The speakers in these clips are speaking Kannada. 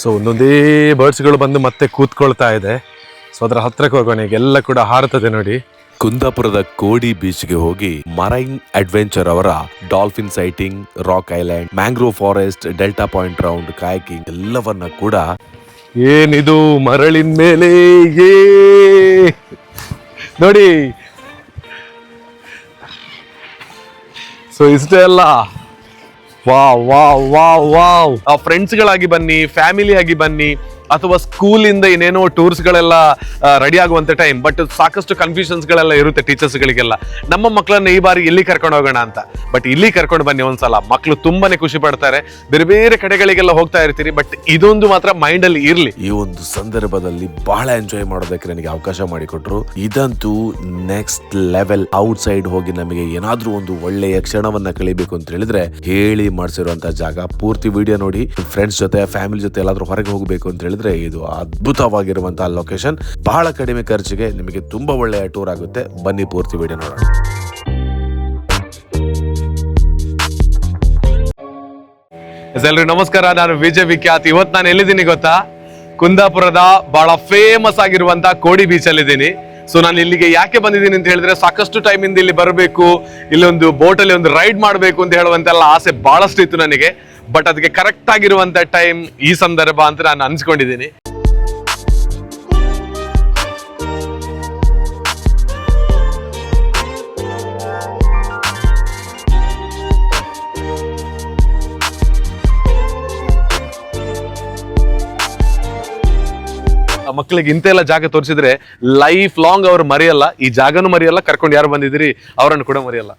ಸೊ ಒಂದೊಂದೇ ಬರ್ಡ್ಸ್ಗಳು ಬಂದು ಮತ್ತೆ ಕೂತ್ಕೊಳ್ತಾ ಇದೆ. ಸೊ ಅದರ ಹತ್ರಕ್ಕೆ ಹೋಗೋಣ. ಈಗ ಎಲ್ಲ ಕೂಡ ಹಾರುತ್ತದೆ ನೋಡಿ. ಕುಂದಾಪುರದ ಕೋಡಿ ಬೀಚ್ಗೆ ಹೋಗಿ ಮರೈನ್ ಅಡ್ವೆಂಚರ್ ಅವರ dolphin citing, rock island, mangrove forest, delta point round, ಕಾಯಕಿಂಗ್ ಎಲ್ಲವನ್ನ ಕೂಡ ಏನಿದು ಮರಳಿನ ಮೇಲೆ ನೋಡಿ. ಸೊ ಇಷ್ಟೇ ಅಲ್ಲ, ವಾವ್ ವಾವ್ ವಾವ್ ವಾವ್. ಫ್ರೆಂಡ್ಸ್ಗಳಾಗಿ ಬನ್ನಿ, ಫ್ಯಾಮಿಲಿ ಆಗಿ ಬನ್ನಿ, ಅಥವಾ ಸ್ಕೂಲಿಂದ ಏನೇನೋ ಟೂರ್ಸ್ಗಳೆಲ್ಲ ರೆಡಿ ಆಗುವಂತ ಟೈಮ್. ಬಟ್ ಸಾಕಷ್ಟು ಕನ್ಫ್ಯೂಷನ್ಸ್ಗಳೆಲ್ಲ ಇರುತ್ತೆ ಟೀಚರ್ಸ್ಗಳಿಗೆಲ್ಲ. ನಮ್ಮ ಮಕ್ಕಳನ್ನ ಈ ಬಾರಿ ಎಲ್ಲಿ ಕರ್ಕೊಂಡು ಹೋಗೋಣ ಅಂತ. ಬಟ್ ಇಲ್ಲಿ ಕರ್ಕೊಂಡು ಬನ್ನಿ ಒಂದ್ಸಲ, ಮಕ್ಕಳು ತುಂಬಾನೇ ಖುಷಿ ಪಡ್ತಾರೆ. ಬೇರೆ ಬೇರೆ ಕಡೆಗಳಿಗೆಲ್ಲ ಹೋಗ್ತಾ ಇರ್ತೀರಿ, ಬಟ್ ಇದೊಂದು ಮಾತ್ರ ಮೈಂಡ್ ಅಲ್ಲಿ ಇರ್ಲಿ. ಈ ಒಂದು ಸಂದರ್ಭದಲ್ಲಿ ಬಹಳ ಎಂಜಾಯ್ ಮಾಡೋದಕ್ಕೆ ನನಗೆ ಅವಕಾಶ ಮಾಡಿಕೊಟ್ರು. ಇದಂತೂ ನೆಕ್ಸ್ಟ್ ಲೆವೆಲ್. ಔಟ್ ಸೈಡ್ ಹೋಗಿ ನಮಗೆ ಏನಾದ್ರೂ ಒಂದು ಒಳ್ಳೆಯ ಕ್ಷಣವನ್ನ ಕಳಿಬೇಕು ಅಂತ ಹೇಳಿದ್ರೆ ಹೇಳಿ ಮಾಡಿಸಿರುವಂತಹ ಜಾಗ. ಪೂರ್ತಿ ವಿಡಿಯೋ ನೋಡಿ. ಫ್ರೆಂಡ್ಸ್ ಜೊತೆ, ಫ್ಯಾಮಿಲಿ ಜೊತೆ ಎಲ್ಲಾದ್ರೂ ಹೊರಗೆ ಹೋಗಬೇಕು ಅಂತ ಹೇಳಿದ್ರೆ ಇದು ಅದ್ಭುತವಾಗಿರುವಂತಹ ಲೊಕೇಶನ್. ಬಹಳ ಕಡಿಮೆ ಖರ್ಚಿಗೆ ನಿಮಗೆ ತುಂಬಾ ಒಳ್ಳೆಯ ಟೂರ್ ಆಗುತ್ತೆ. ಬನ್ನಿ ಪೂರ್ತಿ ವಿಡಿಯೋ ನೋಡೋಣ. ಎಲ್ರಿಗೂ ನಮಸ್ಕಾರ, ನಾನು ವಿಜಯ್ ವಿಖ್ಯಾತ್. ಇವತ್ತು ನಾನು ಎಲ್ಲಿದ್ದೀನಿ ಗೊತ್ತಾ? ಕುಂದಾಪುರದ ಬಹಳ ಫೇಮಸ್ ಆಗಿರುವಂತಹ ಕೋಡಿ ಬೀಚ್ ಅಲ್ಲಿ ಇದ್ದೀನಿ. ಸೊ ನಾನು ಇಲ್ಲಿಗೆ ಯಾಕೆ ಬಂದಿದ್ದೀನಿ ಅಂತ ಹೇಳಿದ್ರೆ, ಸಾಕಷ್ಟು ಟೈಮ್ ಇಂದ ಇಲ್ಲಿ ಬರಬೇಕು, ಇಲ್ಲೊಂದು ಬೋಟ್ ಅಲ್ಲಿ ಒಂದು ರೈಡ್ ಮಾಡಬೇಕು ಅಂತ ಹೇಳುವಂತೆಲ್ಲ ಆಸೆ ಬಹಳಷ್ಟು ಇತ್ತು ನನಗೆ. ಬಟ್ ಅದಕ್ಕೆ ಕರೆಕ್ಟ್ ಆಗಿರುವಂತ ಟೈಮ್ ಈ ಸಂದರ್ಭ ಅಂತ ನಾನು ಅನ್ಸ್ಕೊಂಡಿದ್ದೀನಿ. ಮಕ್ಕಳಿಗೆ ಇಂತೆಲ್ಲ ಜಾಗ ತೋರಿಸಿದ್ರೆ ಲೈಫ್ ಲಾಂಗ್ ಅವ್ರು ಮರೆಯಲ್ಲ. ಈ ಜಾಗನೂ ಮರೆಯಲ್ಲ, ಕರ್ಕೊಂಡು ಯಾರು ಬಂದಿದ್ದೀರಿ ಅವರನ್ನು ಕೂಡ ಮರೆಯಲ್ಲ.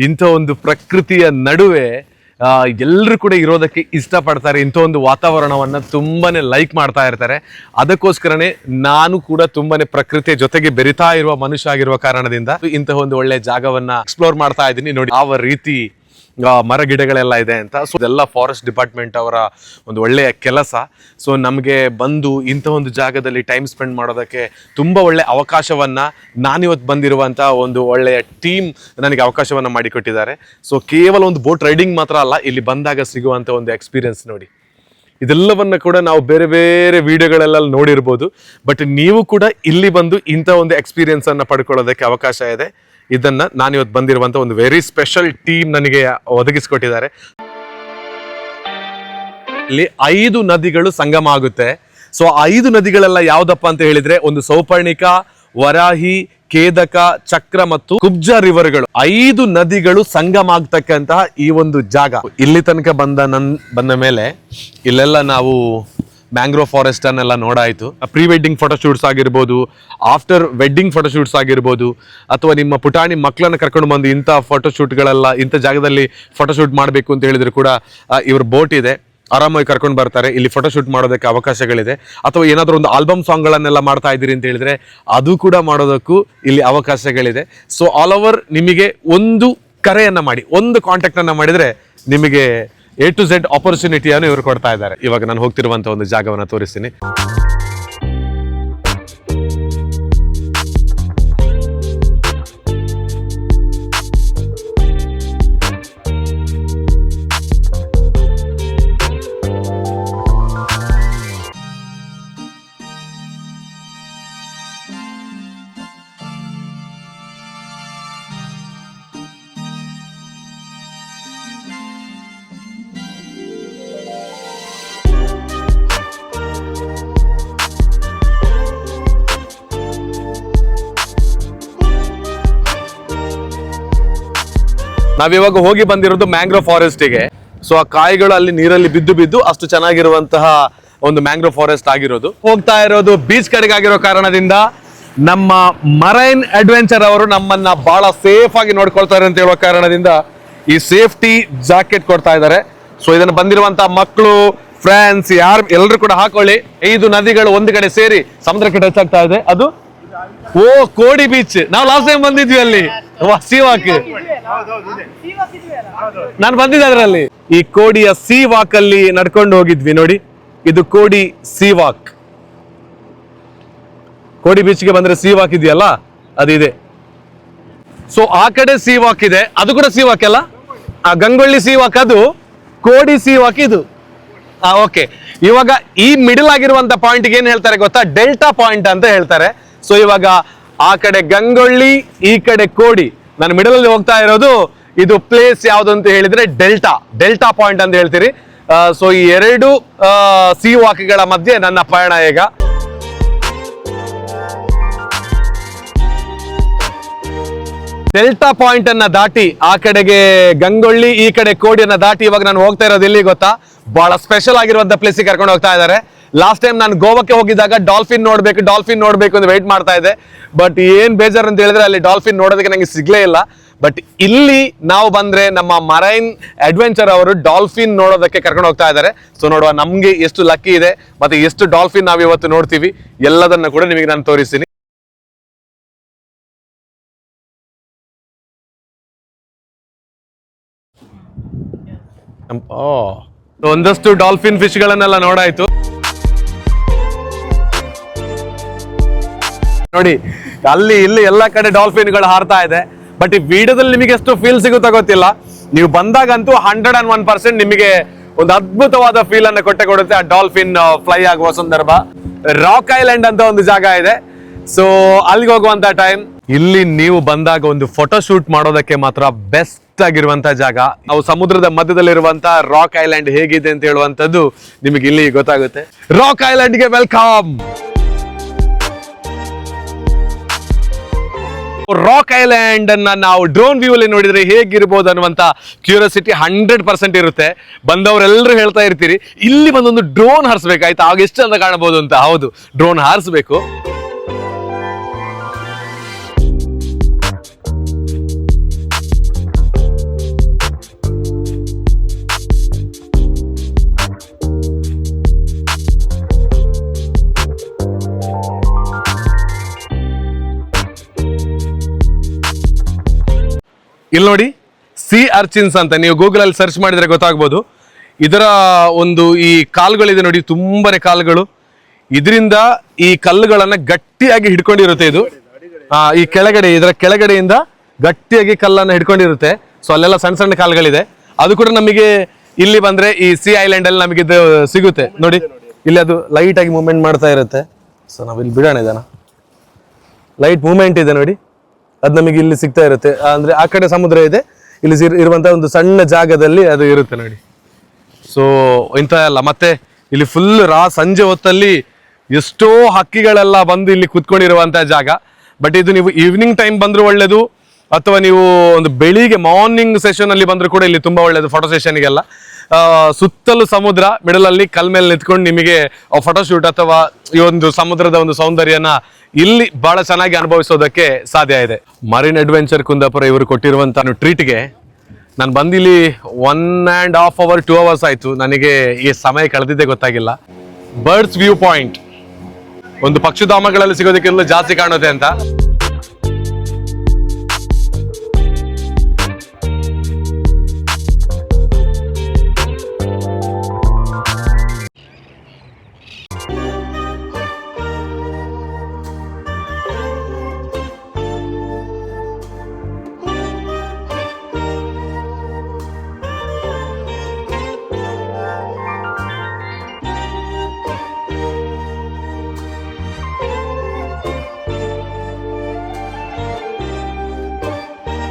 ಇಂಥ ಒಂದು ಪ್ರಕೃತಿಯ ನಡುವೆ ಎಲ್ಲರೂ ಕೂಡ ಇರೋದಕ್ಕೆ ಇಷ್ಟಪಡ್ತಾರೆ. ಇಂಥ ಒಂದು ವಾತಾವರಣವನ್ನ ತುಂಬಾನೇ ಲೈಕ್ ಮಾಡ್ತಾ ಇರ್ತಾರೆ. ಅದಕ್ಕೋಸ್ಕರನೇ ನಾನು ಕೂಡ ತುಂಬಾನೇ ಪ್ರಕೃತಿಯ ಜೊತೆಗೆ ಬೆರಿತಾ ಇರುವ ಮನುಷ್ಯ ಆಗಿರುವ ಕಾರಣದಿಂದ ಇಂತಹ ಒಂದು ಒಳ್ಳೆ ಜಾಗವನ್ನ ಎಕ್ಸ್ಪ್ಲೋರ್ ಮಾಡ್ತಾ ಇದ್ದೀನಿ. ನೋಡಿ ಯಾವ ರೀತಿ ಮರ ಗಿಡಗಳೆಲ್ಲ ಇದೆ ಅಂತ. ಸೊ ಇದೆಲ್ಲ ಫಾರೆಸ್ಟ್ ಡಿಪಾರ್ಟ್ಮೆಂಟ್ ಅವರ ಒಂದು ಒಳ್ಳೆಯ ಕೆಲಸ. ಸೊ ನಮಗೆ ಬಂದು ಇಂಥ ಒಂದು ಜಾಗದಲ್ಲಿ ಟೈಮ್ ಸ್ಪೆಂಡ್ ಮಾಡೋದಕ್ಕೆ ತುಂಬ ಒಳ್ಳೆ ಅವಕಾಶವನ್ನ ನಾನಿವತ್ತು ಬಂದಿರುವಂಥ ಒಂದು ಒಳ್ಳೆಯ ಟೀಮ್ ನನಗೆ ಅವಕಾಶವನ್ನ ಮಾಡಿಕೊಟ್ಟಿದ್ದಾರೆ. ಸೊ ಕೇವಲ ಒಂದು ಬೋಟ್ ರೈಡಿಂಗ್ ಮಾತ್ರ ಅಲ್ಲ, ಇಲ್ಲಿ ಬಂದಾಗ ಸಿಗುವಂಥ ಒಂದು ಎಕ್ಸ್ಪೀರಿಯನ್ಸ್ ನೋಡಿ. ಇದೆಲ್ಲವನ್ನ ಕೂಡ ನಾವು ಬೇರೆ ಬೇರೆ ವಿಡಿಯೋಗಳೆಲ್ಲ ನೋಡಿರ್ಬೋದು. ಬಟ್ ನೀವು ಕೂಡ ಇಲ್ಲಿ ಬಂದು ಇಂಥ ಒಂದು ಎಕ್ಸ್ಪೀರಿಯನ್ಸ್ ಅನ್ನ ಪಡ್ಕೊಳ್ಳೋದಕ್ಕೆ ಅವಕಾಶ ಇದೆ. ಇದನ್ನ ನಾನಿವತ್ತು ಬಂದಿರುವಂತ ಒಂದು ವೆರಿ ಸ್ಪೆಷಲ್ ಟೀಮ್ ನನಗೆ ಒದಗಿಸಿಕೊಟ್ಟಿದ್ದಾರೆ. ಇಲ್ಲಿ 5 ನದಿಗಳು ಸಂಗಮ ಆಗುತ್ತೆ. ಸೊ 5 ನದಿಗಳೆಲ್ಲ ಯಾವ್ದಪ್ಪ ಅಂತ ಹೇಳಿದ್ರೆ, ಒಂದು ಸೌಪರ್ಣಿಕ, ವರಾಹಿ, ಕೇದಕ, ಚಕ್ರ ಮತ್ತು ಕುಬ್ಜ ರಿವರ್ಗಳು. 5 ನದಿಗಳು ಸಂಗಮ ಆಗ್ತಕ್ಕಂತಹ ಈ ಒಂದು ಜಾಗ. ಇಲ್ಲಿ ತನಕ ಬಂದ ಮೇಲೆ ಇಲ್ಲೆಲ್ಲ ನಾವು ಮ್ಯಾಂಗ್ರೋವ್ ಫಾರೆಸ್ಟ್ ಅನ್ನೆಲ್ಲ ನೋಡಾಯ್ತು. ಪ್ರೀ ವೆಡ್ಡಿಂಗ್ ಫೋಟೋಶೂಟ್ಸ್ ಆಗಿರ್ಬೋದು, ಆಫ್ಟರ್ ವೆಡ್ಡಿಂಗ್ ಫೋಟೋಶೂಟ್ಸ್ ಆಗಿರ್ಬೋದು, ಅಥವಾ ನಿಮ್ಮ ಪುಟಾಣಿ ಮಕ್ಕಳನ್ನ ಕರ್ಕೊಂಡು ಬಂದು ಇಂಥ ಫೋಟೋಶೂಟ್ಗಳೆಲ್ಲ, ಇಂಥ ಜಾಗದಲ್ಲಿ ಫೋಟೋಶೂಟ್ ಮಾಡಬೇಕು ಅಂತ ಹೇಳಿದ್ರು ಕೂಡ ಇವ್ರ ಬೋಟ್ ಇದೆ, ಆರಾಮಾಗಿ ಕರ್ಕೊಂಡು ಬರ್ತಾರೆ. ಇಲ್ಲಿ ಫೋಟೋಶೂಟ್ ಮಾಡೋದಕ್ಕೆ ಅವಕಾಶಗಳಿದೆ. ಅಥವಾ ಏನಾದರೂ ಒಂದು ಆಲ್ಬಮ್ ಸಾಂಗ್ಗಳನ್ನೆಲ್ಲ ಮಾಡ್ತಾ ಇದ್ದೀರಿ ಅಂತ ಹೇಳಿದ್ರೆ ಅದು ಕೂಡ ಮಾಡೋದಕ್ಕೂ ಇಲ್ಲಿ ಅವಕಾಶಗಳಿದೆ. ಸೊ ಆಲ್ ಓವರ್ ನಿಮಗೆ ಒಂದು ಕರೆಯನ್ನ ಮಾಡಿ, ಒಂದು ಕಾಂಟ್ಯಾಕ್ಟ್ ಅನ್ನ ಮಾಡಿದ್ರೆ ನಿಮಗೆ A to Z ಆಪರ್ಚುನಿಟಿಯನ್ನು ಇವರು ಕೊಡ್ತಾ ಇದ್ದಾರೆ. ಇವಾಗ ನಾನು ಹೋಗ್ತಿರುವಂತಹ ಒಂದು ಜಾಗವನ್ನು ತೋರಿಸ್ತೀನಿ. ನಾವಿವಾಗ ಹೋಗಿ ಬಂದಿರೋದು ಮ್ಯಾಂಗ್ರೋವ್ ಫಾರೆಸ್ಟಿಗೆ. ಸೊ ಆ ಕಾಯಿಗಳು ಅಲ್ಲಿ ನೀರಲ್ಲಿ ಬಿದ್ದು ಅಷ್ಟು ಚೆನ್ನಾಗಿರುವಂತಹ ಒಂದು ಮ್ಯಾಂಗ್ರೋವ್ ಫಾರೆಸ್ಟ್ ಆಗಿರೋದು. ಹೋಗ್ತಾ ಇರೋದು ಬೀಚ್ ಕಡೆಗೆ ಆಗಿರೋ ಕಾರಣದಿಂದ ನಮ್ಮ ಮರೈನ್ ಅಡ್ವೆಂಚರ್ ಅವರು ನಮ್ಮನ್ನ ಬಹಳ ಸೇಫ್ ಆಗಿ ನೋಡ್ಕೊಳ್ತಾರೆ ಅಂತ ಹೇಳೋ ಕಾರಣದಿಂದ ಈ ಸೇಫ್ಟಿ ಜಾಕೆಟ್ ಕೊಡ್ತಾ ಇದ್ದಾರೆ. ಸೊ ಇದನ್ನು ಬಂದಿರುವಂತಹ ಮಕ್ಕಳು, ಫ್ರೆಂಡ್ಸ್ ಎಲ್ಲರೂ ಕೂಡ ಹಾಕೊಳ್ಳಿ. 5 ನದಿಗಳು ಒಂದು ಕಡೆ ಸೇರಿ ಸಮುದ್ರಕ್ಕೆ ಟಚ್ ಆಗ್ತಾ ಇದೆ. ಅದು ಕೋಡಿ ಬೀಚ್. ನಾವು ಲಾಸ್ಟ್ ಟೈಮ್ ಬಂದಿದ್ವಿ ಅಲ್ಲಿ, ಸೀ ವಾಕ್. ನಾನು ಬಂದಿದ್ದೆ ಅದರಲ್ಲಿ. ಈ ಕೋಡಿಯ ಸೀ ವಾಕ್ ಅಲ್ಲಿ ನಡ್ಕೊಂಡು ಹೋಗಿದ್ವಿ ನೋಡಿ. ಇದು ಕೋಡಿ ಸೀ ವಾಕ್. ಕೋಡಿ ಬೀಚ್ಗೆ ಬಂದ್ರೆ ಸೀ ವಾಕ್ ಇದೆಯಲ್ಲ, ಅದಿದೆ. ಸೊ ಆ ಕಡೆ ಸಿ ವಾಕ್ ಇದೆ, ಅದು ಕೂಡ ಸಿ ವಾಕ್ ಅಲ್ಲ, ಆ ಗಂಗೊಳ್ಳಿ ಸಿ ವಾಕ್ ಅದು, ಕೋಡಿ ಸಿ ವಾಕ್ ಇದು. ಓಕೆ, ಇವಾಗ ಈ ಮಿಡಲ್ ಆಗಿರುವಂತ ಪಾಯಿಂಟ್ ಏನ್ ಹೇಳ್ತಾರೆ ಗೊತ್ತಾ, ಡೆಲ್ಟಾ ಪಾಯಿಂಟ್ ಅಂತ ಹೇಳ್ತಾರೆ. ಸೊ ಇವಾಗ ಆ ಕಡೆ ಗಂಗೊಳ್ಳಿ, ಈ ಕಡೆ ಕೋಡಿ, ನಾನು ಮಿಡಲ್ ಅಲ್ಲಿ ಹೋಗ್ತಾ ಇರೋದು, ಇದು ಪ್ಲೇಸ್ ಯಾವ್ದು ಅಂತ ಹೇಳಿದ್ರೆ ಡೆಲ್ಟಾ ಪಾಯಿಂಟ್ ಅಂತ ಹೇಳ್ತೀರಿ. ಸೊ ಈ ಎರಡು ಸಿ ವಾಕ್ಗಳ ಮಧ್ಯೆ ನನ್ನ ಪಯಣ ಈಗ. ಡೆಲ್ಟಾ ಪಾಯಿಂಟ್ ಅನ್ನ ದಾಟಿ ಆ ಕಡೆಗೆ ಗಂಗೊಳ್ಳಿ, ಈ ಕಡೆ ಕೋಡಿಯನ್ನ ದಾಟಿ ಇವಾಗ ನಾನು ಹೋಗ್ತಾ ಇರೋದು ಎಲ್ಲಿ ಗೊತ್ತಾ, ಬಹಳ ಸ್ಪೆಷಲ್ ಆಗಿರುವಂತ ಪ್ಲೇಸಿಗೆ ಕರ್ಕೊಂಡು ಹೋಗ್ತಾ ಇದ್ದಾರೆ. ಲಾಸ್ಟ್ ಟೈಮ್ ನಾನು ಗೋವಾಕ್ಕೆ ಹೋಗಿದ್ದಾಗ ಡಾಲ್ಫಿನ್ ನೋಡ್ಬೇಕು ಅಂತ ವೆಯ್ಟ್ ಮಾಡ್ತಾ ಇದ್ದೆ. ಬಟ್ ಏನ್ ಬೇಜಾರು ಅಂತ ಹೇಳಿದ್ರೆ ಅಲ್ಲಿ ಡಾಲ್ಫಿನ್ ನೋಡೋದಕ್ಕೆ ನಂಗೆ ಸಿಗ್ಲೇ ಇಲ್ಲ. ಬಟ್ ಇಲ್ಲಿ ನಾವು ಬಂದ್ರೆ ನಮ್ಮ ಮರೈನ್ ಅಡ್ವೆಂಚರ್ ಅವರು ಡಾಲ್ಫಿನ್ ನೋಡೋದಕ್ಕೆ ಕರ್ಕೊಂಡು ಹೋಗ್ತಾ ಇದ್ದಾರೆ. ಸೊ ನೋಡುವ ನಮ್ಗೆ ಎಷ್ಟು ಲಕ್ಕಿ ಇದೆ ಮತ್ತೆ ಎಷ್ಟು ಡಾಲ್ಫಿನ್ ನಾವು ಇವತ್ತು ನೋಡ್ತೀವಿ, ಎಲ್ಲದನ್ನ ಕೂಡ ನಿಮಗೆ ನಾನು ತೋರಿಸ್ತೀನಿ. ಒಂದಷ್ಟು ಡಾಲ್ಫಿನ್ ಫಿಶ್ ಗಳನ್ನೆಲ್ಲ ನೋಡಾಯ್ತು. ನೋಡಿ ಅಲ್ಲಿ ಇಲ್ಲಿ ಎಲ್ಲ ಕಡೆ ಡಾಲ್ಫಿನ್ ಗಳು ಹಾರ್ತಾ ಇದೆ. ಬಟ್ ಈ ವಿಡಿಯೋದಲ್ಲಿ ನಿಮಗೆ ಎಷ್ಟು ಫೀಲ್ ಸಿಗುತ್ತಾ ಗೊತ್ತಿಲ್ಲ, ನೀವು ಬಂದಾಗಂತೂ 101% ನಿಮಗೆ ಒಂದು ಅದ್ಭುತವಾದ ಫೀಲ್ ಅನ್ನ ಕೊಡುತ್ತೆ ಆ ಡಾಲ್ಫಿನ್ ಫ್ಲೈ ಆಗುವ ಸಂದರ್ಭ. ರಾಕ್ ಐಲ್ಯಾಂಡ್ ಅಂತ ಒಂದು ಜಾಗ ಇದೆ. ಸೊ ಅಲ್ಲಿಗೆ ಹೋಗುವಂತ ಟೈಮ್, ಇಲ್ಲಿ ನೀವು ಬಂದಾಗ ಒಂದು ಫೋಟೋ ಶೂಟ್ ಮಾಡೋದಕ್ಕೆ ಮಾತ್ರ ಬೆಸ್ಟ್ ಆಗಿರುವಂತ ಜಾಗ. ನಾವು ಸಮುದ್ರದ ಮಧ್ಯದಲ್ಲಿರುವಂತ ರಾಕ್ ಐಲ್ಯಾಂಡ್ ಹೇಗಿದೆ ಅಂತ ಹೇಳುವಂತದ್ದು ನಿಮಗೆ ಇಲ್ಲಿ ಗೊತ್ತಾಗುತ್ತೆ. ರಾಕ್ ಐಲ್ಯಾಂಡ್ಗೆ ವೆಲ್ಕಮ್. ರಾಕ್ ಐಲ್ಯಾಂಡ್ ಅನ್ನ ನಾವು ಡ್ರೋನ್ ವ್ಯೂ ಅಲ್ಲಿ ನೋಡಿದ್ರೆ ಹೇಗಿರ್ಬೋದು ಅನ್ನುವಂತ ಕ್ಯೂರಿಯಾಸಿಟಿ 100% ಇರುತ್ತೆ. ಬಂದವರೆಲ್ಲರೂ ಹೇಳ್ತಾ ಇರ್ತೀರಿ ಇಲ್ಲಿ ಬಂದೊಂದು ಡ್ರೋನ್ ಹಾರಿಸ್ಬೇಕಾಯ್ತು, ಆಗ ಎಷ್ಟು ಅಂತ ಕಾಣಬಹುದು ಅಂತ. ಹೌದು, ಡ್ರೋನ್ ಹಾರಿಸ್ಬೇಕು. ಇಲ್ಲಿ ನೋಡಿ, ಸಿ ಅರ್ಚಿನ್ಸ್ ಅಂತ ನೀವು ಗೂಗಲ್ ಅಲ್ಲಿ ಸರ್ಚ್ ಮಾಡಿದ್ರೆ ಗೊತ್ತಾಗ್ಬೋದು. ಇದರ ಒಂದು ಈ ಕಾಲುಗಳಿದೆ ನೋಡಿ, ತುಂಬಾನೇ ಕಾಲುಗಳು. ಇದರಿಂದ ಈ ಕಲ್ಲುಗಳನ್ನ ಗಟ್ಟಿಯಾಗಿ ಹಿಡ್ಕೊಂಡಿರುತ್ತೆ ಇದು. ಈ ಕೆಳಗಡೆ, ಇದರ ಕೆಳಗಡೆಯಿಂದ ಗಟ್ಟಿಯಾಗಿ ಕಲ್ಲನ್ನ ಹಿಡ್ಕೊಂಡಿರುತ್ತೆ. ಸೊ ಅಲ್ಲೆಲ್ಲ ಸಣ್ಣ ಸಣ್ಣ ಕಾಲುಗಳಿದೆ. ಅದು ಕೂಡ ನಮಗೆ ಇಲ್ಲಿ ಬಂದ್ರೆ ಈ ಸಿ ಐಲ್ಯಾಂಡ್ ಅಲ್ಲಿ ನಮಗೆ ಇದು ಸಿಗುತ್ತೆ ನೋಡಿ. ಇಲ್ಲಿ ಅದು ಲೈಟ್ ಆಗಿ ಮೂವ್ಮೆಂಟ್ ಮಾಡ್ತಾ ಇರುತ್ತೆ. ಸೊ ನಾವಿಲ್ಲಿ ಬಿಡೋಣ, ಇದನ್ನ ಲೈಟ್ ಮೂವ್ಮೆಂಟ್ ಇದೆ ನೋಡಿ, ಅದು ನಮಗೆ ಇಲ್ಲಿ ಸಿಗ್ತಾ ಇರುತ್ತೆ. ಅಂದ್ರೆ ಆ ಕಡೆ ಸಮುದ್ರ ಇದೆ, ಇಲ್ಲಿ ಇರುವಂತಹ ಒಂದು ಸಣ್ಣ ಜಾಗದಲ್ಲಿ ಅದು ಇರುತ್ತೆ ನೋಡಿ. ಸೊ ಇಂಥ ಎಲ್ಲ ಮತ್ತೆ ಇಲ್ಲಿ ಫುಲ್ ಸಂಜೆ ಹೊತ್ತಲ್ಲಿ ಎಷ್ಟೋ ಹಕ್ಕಿಗಳೆಲ್ಲ ಬಂದು ಇಲ್ಲಿ ಕುತ್ಕೊಂಡಿರುವಂತಹ ಜಾಗ. ಬಟ್ ಇದು ನೀವು ಈವ್ನಿಂಗ್ ಟೈಮ್ ಬಂದ್ರು ಒಳ್ಳೇದು, ಅಥವಾ ನೀವು ಒಂದು ಬೆಳಿಗ್ಗೆ ಮಾರ್ನಿಂಗ್ ಸೆಷನ್ ಅಲ್ಲಿ ಬಂದ್ರು ಕೂಡ ಇಲ್ಲಿ ತುಂಬಾ ಒಳ್ಳೇದು ಫೋಟೋ ಸೆಷನ್ಗೆಲ್ಲ. ಸುತ್ತಲೂ ಸಮುದ್ರ, ಮಿಡಲ್ ಅಲ್ಲಿ ಕಲ್ ಮೇಲೆ ನಿಂತ್ಕೊಂಡು ನಿಮಗೆ ಫೋಟೋ ಶೂಟ್ ಅಥವಾ ಈ ಒಂದು ಸಮುದ್ರದ ಒಂದು ಸೌಂದರ್ಯನ ಇಲ್ಲಿ ಬಹಳ ಚೆನ್ನಾಗಿ ಅನುಭವಿಸೋದಕ್ಕೆ ಸಾಧ್ಯ ಇದೆ. ಮರೀನ್ ಅಡ್ವೆಂಚರ್ ಕುಂದಾಪುರ ಇವರು ಕೊಟ್ಟಿರುವಂತ ಟ್ರೀಟ್ಗೆ ನಾನು ಬಂದಿಲ್ಲಿ 1.5 hour 2 hours ಆಯ್ತು. ನನಗೆ ಈ ಸಮಯ ಕಳೆದಿದ್ದೆ ಗೊತ್ತಾಗಿಲ್ಲ. ಬರ್ಡ್ಸ್ ವ್ಯೂ ಪಾಯಿಂಟ್ ಒಂದು ಪಕ್ಷಿಧಾಮಗಳಲ್ಲಿ ಸಿಗೋದಕ್ಕೆಲ್ಲ ಜಾಸ್ತಿ ಕಾಣುತ್ತೆ ಅಂತ.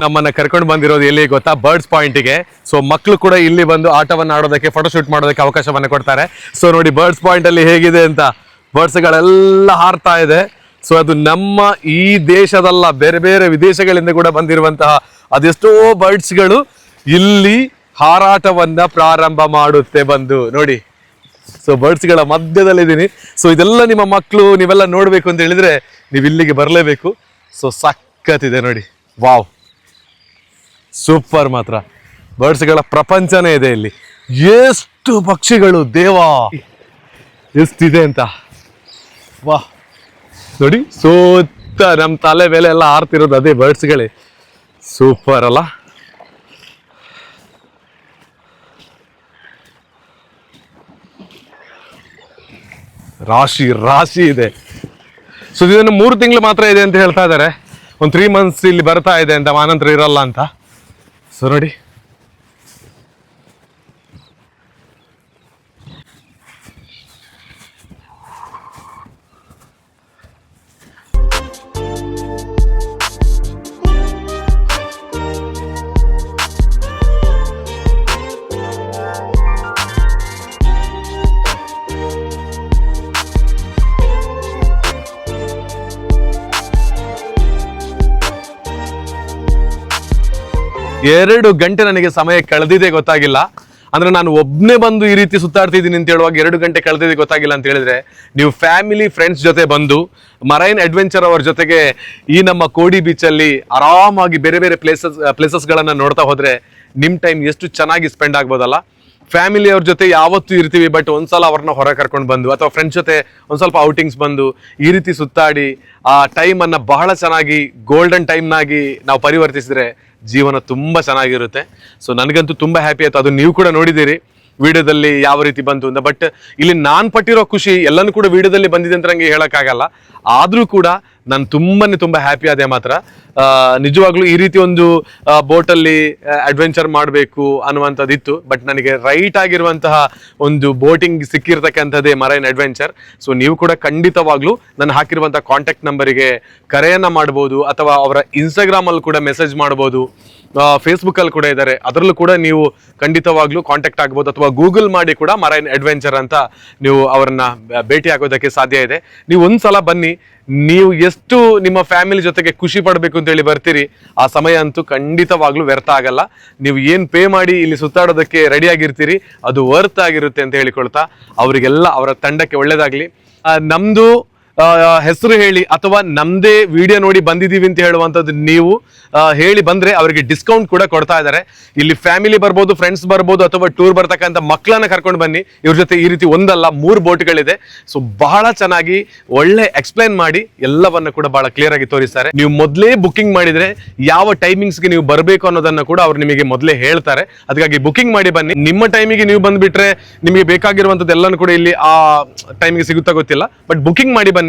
ನಮ್ಮನ್ನ ಕರ್ಕೊಂಡು ಬಂದಿರೋದು ಎಲ್ಲಿ ಗೊತ್ತಾ, ಬರ್ಡ್ಸ್ ಪಾಯಿಂಟ್ಗೆ. ಸೊ ಮಕ್ಕಳು ಕೂಡ ಇಲ್ಲಿ ಬಂದು ಆಟವನ್ನು ಆಡೋದಕ್ಕೆ, ಫೋಟೋ ಶೂಟ್ ಮಾಡೋದಕ್ಕೆ ಅವಕಾಶವನ್ನ ಕೊಡ್ತಾರೆ. ಸೊ ನೋಡಿ ಬರ್ಡ್ಸ್ ಪಾಯಿಂಟ್ ಅಲ್ಲಿ ಹೇಗಿದೆ ಅಂತ, ಬರ್ಡ್ಸ್ ಗಳೆಲ್ಲ ಹಾರ್ತಾ ಇದೆ. ಸೊ ಅದು ನಮ್ಮ ಈ ದೇಶದಲ್ಲ, ಬೇರೆ ಬೇರೆ ವಿದೇಶಗಳಿಂದ ಕೂಡ ಬಂದಿರುವಂತಹ ಅದೆಷ್ಟೋ ಬರ್ಡ್ಸ್ಗಳು ಇಲ್ಲಿ ಹಾರಾಟವನ್ನ ಪ್ರಾರಂಭ ಮಾಡುತ್ತೆ ಬಂದು ನೋಡಿ. ಸೊ ಬರ್ಡ್ಸ್ಗಳ ಮಧ್ಯದಲ್ಲಿದ್ದೀನಿ. ಸೊ ಇದೆಲ್ಲ ನಿಮ್ಮ ಮಕ್ಕಳು ನೀವೆಲ್ಲ ನೋಡ್ಬೇಕು ಅಂತ ಹೇಳಿದ್ರೆ ನೀವು ಇಲ್ಲಿಗೆ ಬರಲೇಬೇಕು. ಸೊ ಸಖತ್ತಿದೆ ನೋಡಿ, ವಾವ್, ಸೂಪರ್ ಮಾತ್ರ. ಬರ್ಡ್ಸ್ಗಳ ಪ್ರಪಂಚನೇ ಇದೆ ಇಲ್ಲಿ. ಎಷ್ಟು ಪಕ್ಷಿಗಳು, ದೇವಾ ಎಷ್ಟಿದೆ ಅಂತ. ವಾ ನೋಡಿ, ಸುತ್ತ ನಮ್ಮ ತಲೆ ಮೇಲೆ ಎಲ್ಲ ಹಾರ್ತಿರೋದು ಅದೇ ಬರ್ಡ್ಸ್ಗಳೇ. ಸೂಪರ್ ಅಲ್ಲ? ರಾಶಿ ರಾಶಿ ಇದೆ. ಸೊ ಇದನ್ನು 3 ತಿಂಗಳು ಮಾತ್ರ ಇದೆ ಅಂತ ಹೇಳ್ತಾ ಇದ್ದಾರೆ. ಒಂದು 3 months ಇಲ್ಲಿ ಬರ್ತಾ ಇದೆ ಅಂತ, ಆನಂತರ ಇರಲ್ಲ ಅಂತ. ಸೊ ನೋಡಿ, ಎರಡು ಗಂಟೆ ನನಗೆ ಸಮಯ ಕಳೆದಿದೆ ಗೊತ್ತಾಗಿಲ್ಲ. ಅಂದ್ರೆ ನಾನು ಒಬ್ನೇ ಬಂದು ಈ ರೀತಿ ಸುತ್ತಾಡ್ತಿದ್ದೀನಿ ಅಂತ ಹೇಳುವಾಗ 2 ಗಂಟೆ ಕಳೆದಿದೆ ಗೊತ್ತಾಗಿಲ್ಲ ಅಂತ ಹೇಳಿದ್ರೆ, ನೀವು ಫ್ಯಾಮಿಲಿ ಫ್ರೆಂಡ್ಸ್ ಜೊತೆ ಬಂದು ಮರೈನ್ ಅಡ್ವೆಂಚರ್ ಅವರ ಜೊತೆಗೆ ಈ ನಮ್ಮ ಕೋಡಿ ಬೀಚಲ್ಲಿ ಆರಾಮಾಗಿ ಬೇರೆ ಬೇರೆ ಪ್ಲೇಸಸ್ಗಳನ್ನ ನೋಡ್ತಾ ಹೋದ್ರೆ ನಿಮ್ಮ ಟೈಮ್ ಎಷ್ಟು ಚೆನ್ನಾಗಿ ಸ್ಪೆಂಡ್ ಆಗ್ಬೋದಲ್ಲ. ಫ್ಯಾಮಿಲಿ ಅವ್ರ ಜೊತೆ ಯಾವತ್ತೂ ಇರ್ತೀವಿ, ಬಟ್ ಒಂದ್ಸಲ ಅವ್ರನ್ನ ಹೊರ ಕರ್ಕೊಂಡು ಬಂದು ಅಥವಾ ಫ್ರೆಂಡ್ಸ್ ಜೊತೆ ಒಂದ್ ಸ್ವಲ್ಪ ಔಟಿಂಗ್ಸ್ ಬಂದು ಈ ರೀತಿ ಸುತ್ತಾಡಿ ಆ ಟೈಮ್ ಅನ್ನ ಬಹಳ ಚೆನ್ನಾಗಿ ಗೋಲ್ಡನ್ ಟೈಮ್ನಾಗಿ ನಾವು ಪರಿವರ್ತಿಸಿದ್ರೆ ಜೀವನ ತುಂಬಾ ಚೆನ್ನಾಗಿರುತ್ತೆ. ಸೊ ನನಗಂತೂ ತುಂಬಾ ಹ್ಯಾಪಿ ಆಯ್ತು. ಅದು ನೀವು ಕೂಡ ನೋಡಿದ್ದೀರಿ ವಿಡಿಯೋದಲ್ಲಿ ಯಾವ ರೀತಿ ಬಂತು ಅಂತ. ಬಟ್ ಇಲ್ಲಿ ನಾನ್ ಪಟ್ಟಿರೋ ಖುಷಿ ಎಲ್ಲನೂ ಕೂಡ ವಿಡಿಯೋದಲ್ಲಿ ಬಂದಿದೆ ಅಂತ ನಂಗೆ ಹೇಳಕ್ಕಾಗಲ್ಲ. ಆದ್ರೂ ಕೂಡ ನಾನು ತುಂಬಾ ಹ್ಯಾಪಿ ಆದೆ ಮಾತ್ರ. ನಿಜವಾಗ್ಲೂ ಈ ರೀತಿ ಒಂದು ಬೋಟಲ್ಲಿ ಅಡ್ವೆಂಚರ್ ಮಾಡಬೇಕು ಅನ್ನುವಂಥದ್ದಿತ್ತು. ಬಟ್ ನನಗೆ ರೈಟ್ ಆಗಿರುವಂತಹ ಒಂದು ಬೋಟಿಂಗ್ ಸಿಕ್ಕಿರ್ತಕ್ಕಂಥದ್ದೇ ಮರೈನ್ ಅಡ್ವೆಂಚರ್. ಸೊ ನೀವು ಕೂಡ ಖಂಡಿತವಾಗ್ಲೂ ನಾನು ಹಾಕಿರುವಂತಹ ಕಾಂಟ್ಯಾಕ್ಟ್ ನಂಬರಿಗೆ ಕರೆಯನ್ನ ಮಾಡ್ಬೋದು, ಅಥವಾ ಅವರ ಇನ್ಸ್ಟಾಗ್ರಾಮ್ ಅಲ್ಲಿ ಕೂಡ ಮೆಸೇಜ್ ಮಾಡ್ಬೋದು, ಫೇಸ್ಬುಕ್ ಅಲ್ಲಿ ಕೂಡ ಇದ್ದಾರೆ, ಅದರಲ್ಲೂ ಕೂಡ ನೀವು ಖಂಡಿತವಾಗ್ಲೂ ಕಾಂಟ್ಯಾಕ್ಟ್ ಆಗ್ಬೋದು, ಅಥವಾ ಗೂಗಲ್ ಮಾಡಿ ಕೂಡ ಮರೈನ್ ಅಡ್ವೆಂಚರ್ ಅಂತ ನೀವು ಅವರನ್ನ ಭೇಟಿ ಆಗೋದಕ್ಕೆ ಸಾಧ್ಯ ಇದೆ. ನೀವು ಒಂದ್ಸಲ ಬನ್ನಿ, ನೀವು ಎಷ್ಟು ನಿಮ್ಮ ಫ್ಯಾಮಿಲಿ ಜೊತೆಗೆ ಖುಷಿ ಪಡಬೇಕು ಅಂತ ಹೇಳಿ ಬರ್ತೀರಿ, ಆ ಸಮಯ ಅಂತೂ ಖಂಡಿತವಾಗ್ಲೂ ವ್ಯರ್ಥ ಆಗಲ್ಲ. ನೀವು ಏನ್ ಪೇ ಮಾಡಿ ಇಲ್ಲಿ ಸುತ್ತಾಡೋದಕ್ಕೆ ರೆಡಿ ಆಗಿರ್ತೀರಿ ಅದು ವರ್ತ್ ಆಗಿರುತ್ತೆ ಅಂತ ಹೇಳಿಕೊಳ್ತಾ, ಅವರಿಗೆಲ್ಲ ಅವರ ತಂಡಕ್ಕೆ ಒಳ್ಳೇದಾಗ್ಲಿ. ನಮ್ದು ಹೆಸರು ಹೇಳಿ ಅಥವಾ ನಮ್ದೇ ವಿಡಿಯೋ ನೋಡಿ ಬಂದಿದ್ದೀವಿ ಅಂತ ಹೇಳುವಂಥದ್ದು ನೀವು ಹೇಳಿ ಬಂದ್ರೆ ಅವರಿಗೆ ಡಿಸ್ಕೌಂಟ್ ಕೂಡ ಕೊಡ್ತಾ ಇದ್ದಾರೆ. ಇಲ್ಲಿ ಫ್ಯಾಮಿಲಿ ಬರ್ಬೋದು, ಫ್ರೆಂಡ್ಸ್ ಬರ್ಬೋದು, ಅಥವಾ ಟೂರ್ ಬರ್ತಕ್ಕಂಥ ಮಕ್ಕಳನ್ನ ಕರ್ಕೊಂಡು ಬನ್ನಿ. ಇವ್ರ ಜೊತೆ ಈ ರೀತಿ ಒಂದಲ್ಲ 3 ಬೋಟ್ಗಳಿದೆ. ಸೊ ಬಹಳ ಚೆನ್ನಾಗಿ ಒಳ್ಳೆ ಎಕ್ಸ್ಪ್ಲೈನ್ ಮಾಡಿ ಎಲ್ಲವನ್ನ ಕೂಡ ಬಹಳ ಕ್ಲಿಯರ್ ಆಗಿ ತೋರಿಸ್ತಾರೆ. ನೀವು ಮೊದಲೇ ಬುಕಿಂಗ್ ಮಾಡಿದ್ರೆ ಯಾವ ಟೈಮಿಂಗ್ಸ್ಗೆ ನೀವು ಬರಬೇಕು ಅನ್ನೋದನ್ನ ಕೂಡ ಅವ್ರು ನಿಮಗೆ ಮೊದಲೇ ಹೇಳ್ತಾರೆ. ಅದಕ್ಕಾಗಿ ಬುಕಿಂಗ್ ಮಾಡಿ ಬನ್ನಿ. ನಿಮ್ಮ ಟೈಮಿಗೆ ನೀವು ಬಂದ್ಬಿಟ್ರೆ ನಿಮಗೆ ಬೇಕಾಗಿರುವಂಥದ್ದು ಎಲ್ಲನೂ ಕೂಡ ಇಲ್ಲಿ ಆ ಟೈಮಿಗೆ ಸಿಗುತ್ತಾ ಗೊತ್ತಿಲ್ಲ, ಬಟ್ ಬುಕಿಂಗ್ ಮಾಡಿ ಬನ್ನಿ.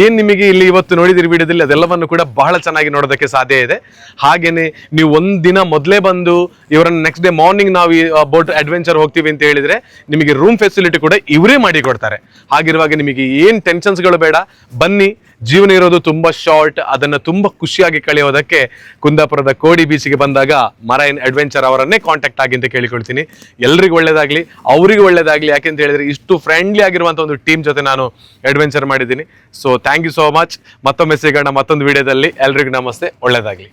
ಏನ್ ನಿಮಗೆ ಇಲ್ಲಿ ಇವತ್ತು ನೋಡಿದಿರಿ ವಿಡಿಯೋದಲ್ಲಿ ಅದೆಲ್ಲವನ್ನು ಕೂಡ ಬಹಳ ಚೆನ್ನಾಗಿ ನೋಡೋದಕ್ಕೆ ಸಾಧ್ಯ ಇದೆ. ಹಾಗೇನೆ ನೀವು ಒಂದ್ ದಿನ ಮೊದಲೇ ಬಂದು ಇವರನ್ನ ನೆಕ್ಸ್ಟ್ ಡೇ ಮಾರ್ನಿಂಗ್ ನಾವು ಈ ಬೋಟ್ ಅಡ್ವೆಂಚರ್ ಹೋಗ್ತೀವಿ ಅಂತ ಹೇಳಿದ್ರೆ ನಿಮಗೆ ರೂಮ್ ಫೆಸಿಲಿಟಿ ಕೂಡ ಇವರೇ ಮಾಡಿ ಕೊಡ್ತಾರೆ. ಹಾಗಿರುವಾಗ ನಿಮಗೆ ಏನ್ ಟೆನ್ಷನ್ಸ್ಗಳು ಬೇಡ, ಬನ್ನಿ. ಜೀವನ ಇರೋದು ತುಂಬಾ ಶಾರ್ಟ್, ಅದನ್ನ ತುಂಬಾ ಖುಷಿಯಾಗಿ ಕಳೆಯೋದಕ್ಕೆ ಕುಂದಾಪುರದ ಕೋಡಿ ಬೀಚ್ಗೆ ಬಂದಾಗ ಮರೈನ್ ಅಡ್ವೆಂಚರ್ ಅವರನ್ನೇ ಕಾಂಟ್ಯಾಕ್ಟ್ ಆಗಿ ಅಂತ ಕೇಳಿಕೊಳ್ತೀನಿ. ಎಲ್ರಿಗೂ ಒಳ್ಳೇದಾಗ್ಲಿ, ಅವರಿಗೂ ಒಳ್ಳೇದಾಗ್ಲಿ. ಯಾಕೆಂತ ಹೇಳಿದ್ರೆ ಇಷ್ಟು ಫ್ರೆಂಡ್ಲಿ ಆಗಿರುವಂತ ಒಂದು ಟೀಮ್ ಜೊತೆ ನಾನು ಅಡ್ವೆಂಚರ್ ಮಾಡಿದ್ದೀನಿ. So thank you so much. ಮತ್ತೊಮ್ಮೆ ಸಿಗೋಣ ಮತ್ತೊಂದು ವಿಡಿಯೋದಲ್ಲಿ. ಎಲ್ರಿಗೂ ನಮಸ್ತೆ, ಒಳ್ಳೇದಾಗ್ಲಿ.